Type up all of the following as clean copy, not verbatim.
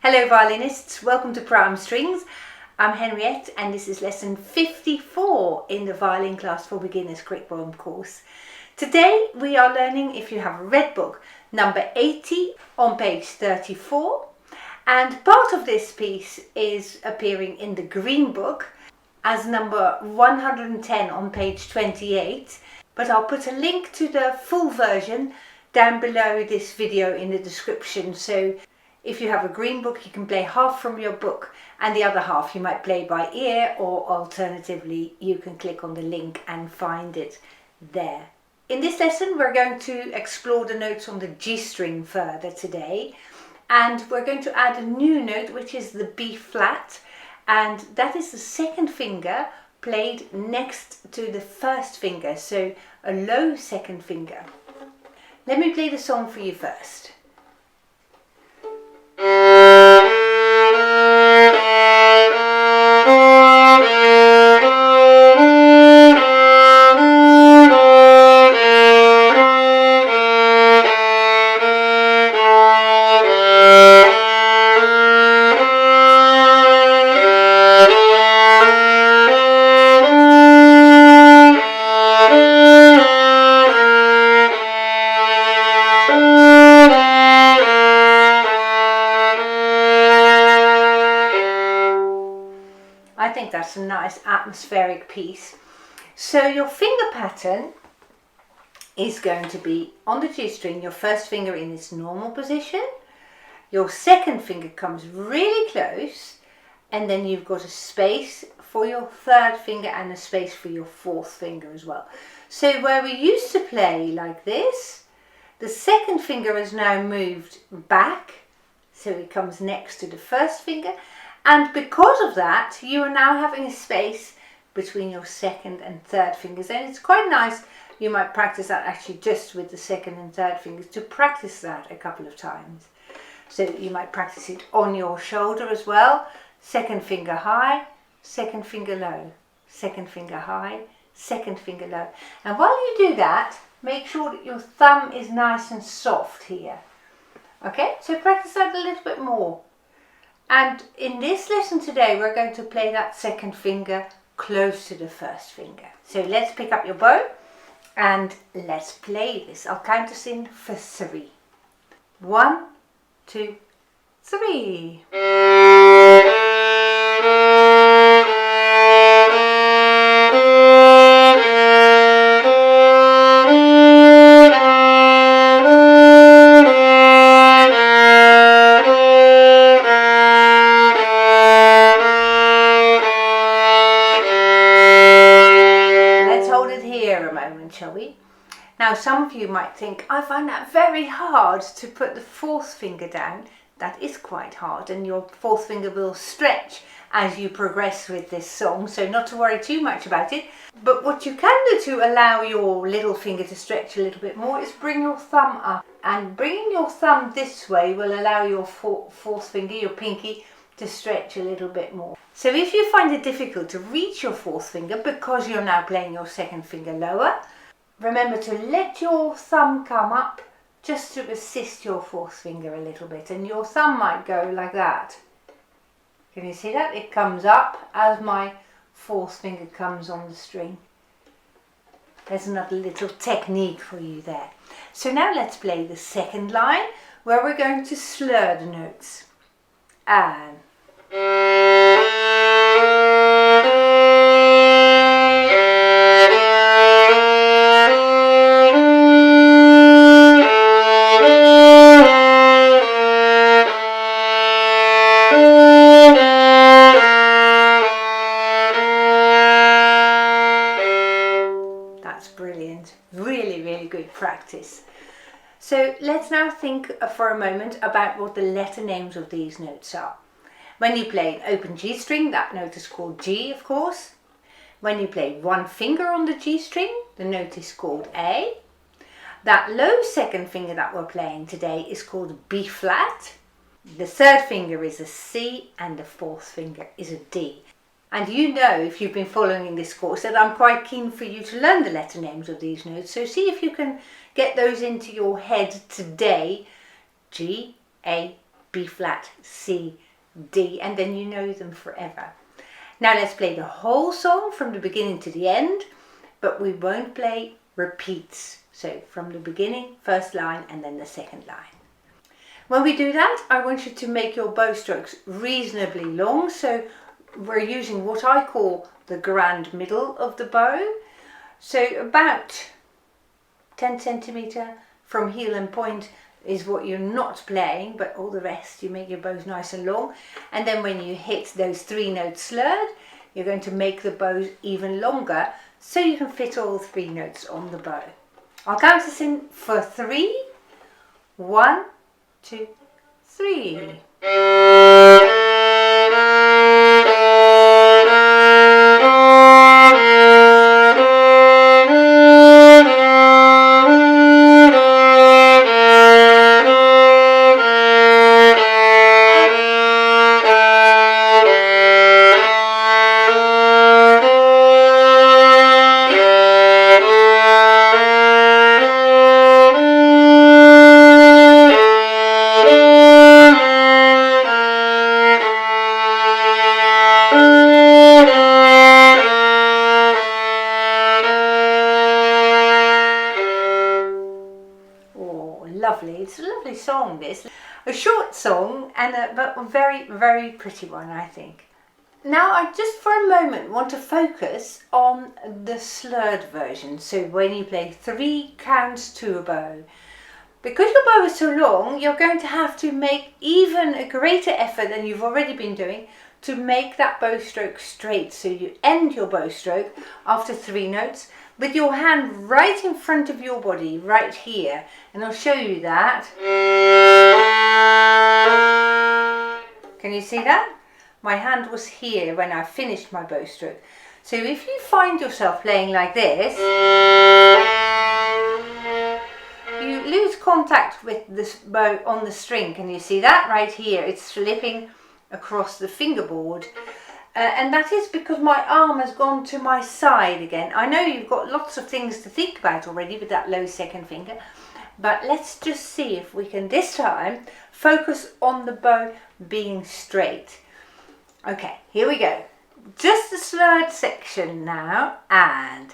Hello violinists, welcome to Prime Strings. I'm Henriette and this is lesson 54 in the Violin Class for Beginners Crickboom course. Today we are learning, if you have a red book, number 80 on page 34, and part of this piece is appearing in the green book as number 110 on page 28, but I'll put a link to the full version down below this video in the description, so if you have a green book you can play half from your book and the other half you might play by ear, or alternatively you can click on the link and find it there. In this lesson we're going to explore the notes on the G string further today, and we're going to add a new note which is the B flat, and that is the second finger played next to the first finger, so a low second finger. Let me play the song for you first. I think that's a nice atmospheric piece. So your finger pattern is going to be on the G string, your first finger in its normal position, your second finger comes really close, and then you've got a space for your third finger and a space for your fourth finger as well. So where we used to play like this, the second finger has now moved back, so it comes next to the first finger. And because of that, you are now having a space between your second and third fingers. And it's quite nice, you might practice that actually just with the second and third fingers, to practice that a couple of times. So you might practice it on your shoulder as well. Second finger high, second finger low, second finger high, second finger low. And while you do that, make sure that your thumb is nice and soft here. Okay, so practice that a little bit more. And in this lesson today we're going to play that second finger close to the first finger. So let's pick up your bow and let's play this. I'll count us in for 3. 1, 2, 3. Shall we? Now some of you might think, I find that very hard to put the fourth finger down. That is quite hard, and your fourth finger will stretch as you progress with this song, so not to worry too much about it. But what you can do to allow your little finger to stretch a little bit more is bring your thumb up, and bringing your thumb this way will allow your fourth finger, your pinky, to stretch a little bit more. So if you find it difficult to reach your fourth finger because you're now playing your second finger lower, remember to let your thumb come up just to assist your fourth finger a little bit, and your thumb might go like that. Can you see that? It comes up as my fourth finger comes on the string. There's another little technique for you there. So now let's play the second line where we're going to slur the notes. And that's brilliant. Really good practice. So let's now think for a moment about what the letter names of these notes are. When you play an open G string, that note is called G, of course. When you play one finger on the G string, the note is called A. That low second finger that we're playing today is called B flat. The third finger is a C and the fourth finger is a D. And you know, if you've been following this course, that I'm quite keen for you to learn the letter names of these notes. So see if you can get those into your head today. G, A, B flat, C, D, and then you know them forever. Now let's play the whole song from the beginning to the end, but we won't play repeats. So from the beginning, first line, and then the second line. When we do that, I want you to make your bow strokes reasonably long. So we're using what I call the grand middle of the bow. So about 10 centimetre from heel and point is what you're not playing, but all the rest you make your bows nice and long. And then when you hit those 3 notes slurred, you're going to make the bows even longer so you can fit all 3 notes on the bow. I'll count us in for 3. 1, 2, 3. Lovely. It's a lovely song, this. A short song, but a very, very pretty one, I think. Now I just for a moment want to focus on the slurred version. So when you play 3 counts to a bow. Because your bow is so long, you're going to have to make even a greater effort than you've already been doing to make that bow stroke straight. So you end your bow stroke after 3 notes with your hand right in front of your body, right here. And I'll show you that. Can you see that? My hand was here when I finished my bow stroke. So if you find yourself playing like this, you lose contact with this bow on the string. Can you see that right here? It's slipping across the fingerboard. And that is because my arm has gone to my side again. I know you've got lots of things to think about already with that low second finger, but let's just see if we can this time focus on the bow being straight. Okay, here we go. Just the slurred section now, and...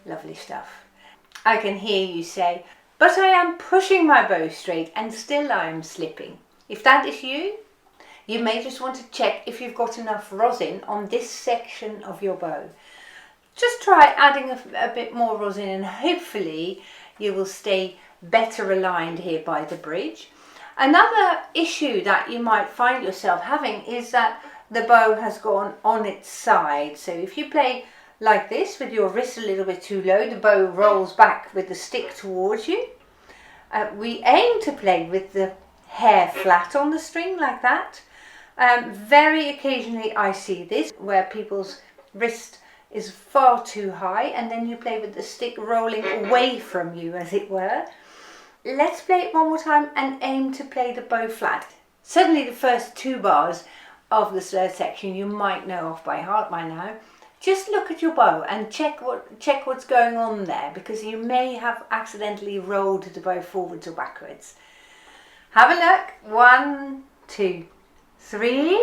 Lovely stuff. I can hear you say, but I am pushing my bow straight and still I am slipping. If that is you, you may just want to check if you've got enough rosin on this section of your bow. Just try adding a bit more rosin and hopefully you will stay better aligned here by the bridge. Another issue that you might find yourself having is that the bow has gone on its side. So if you play like this with your wrist a little bit too low, the bow rolls back with the stick towards you. We aim to play with the hair flat on the string like that. Very occasionally I see this where people's wrist is far too high and then you play with the stick rolling away from you, as it were. Let's play it one more time and aim to play the bow flat. Certainly the first 2 bars of the slurred section you might know off by heart by now. Just look at your bow and check what's going on there, because you may have accidentally rolled the bow forwards or backwards. Have a look. 1, 2, 3.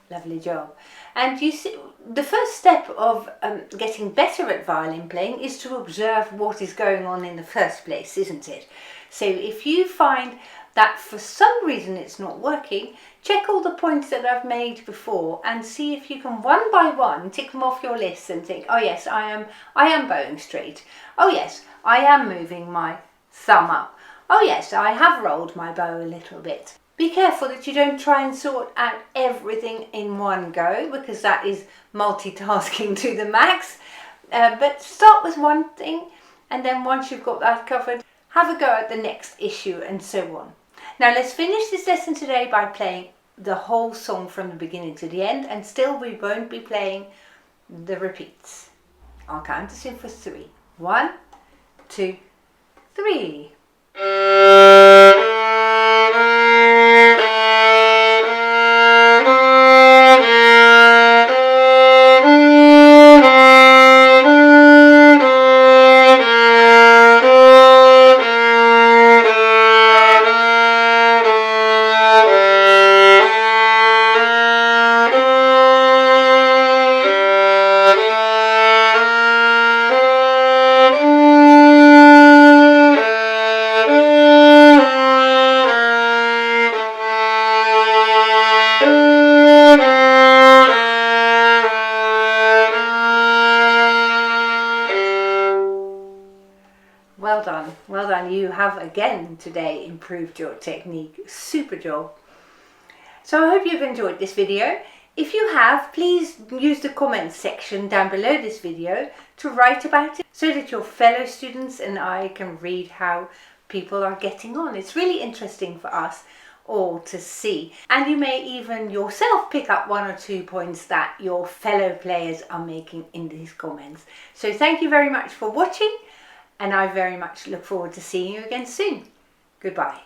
Lovely job. And you see, the first step of getting better at violin playing is to observe what is going on in the first place, isn't it? So if you find that for some reason it's not working, check all the points that I've made before and see if you can one by one tick them off your list and think, oh yes, I am bowing straight. Oh yes, I am moving my thumb up. Oh yes, I have rolled my bow a little bit. Be careful that you don't try and sort out everything in one go, because that is multitasking to the max. But start with one thing, and then once you've got that covered, have a go at the next issue and so on. Now let's finish this lesson today by playing the whole song from the beginning to the end, and still we won't be playing the repeats. I'll count us in for 3. 1, 2, 3. Well done, well done. You have again today improved your technique. Super job. So I hope you've enjoyed this video. If you have, please use the comments section down below this video to write about it, so that your fellow students and I can read how people are getting on. It's really interesting for us all to see. And you may even yourself pick up 1 or 2 points that your fellow players are making in these comments. So thank you very much for watching, and I very much look forward to seeing you again soon. Goodbye.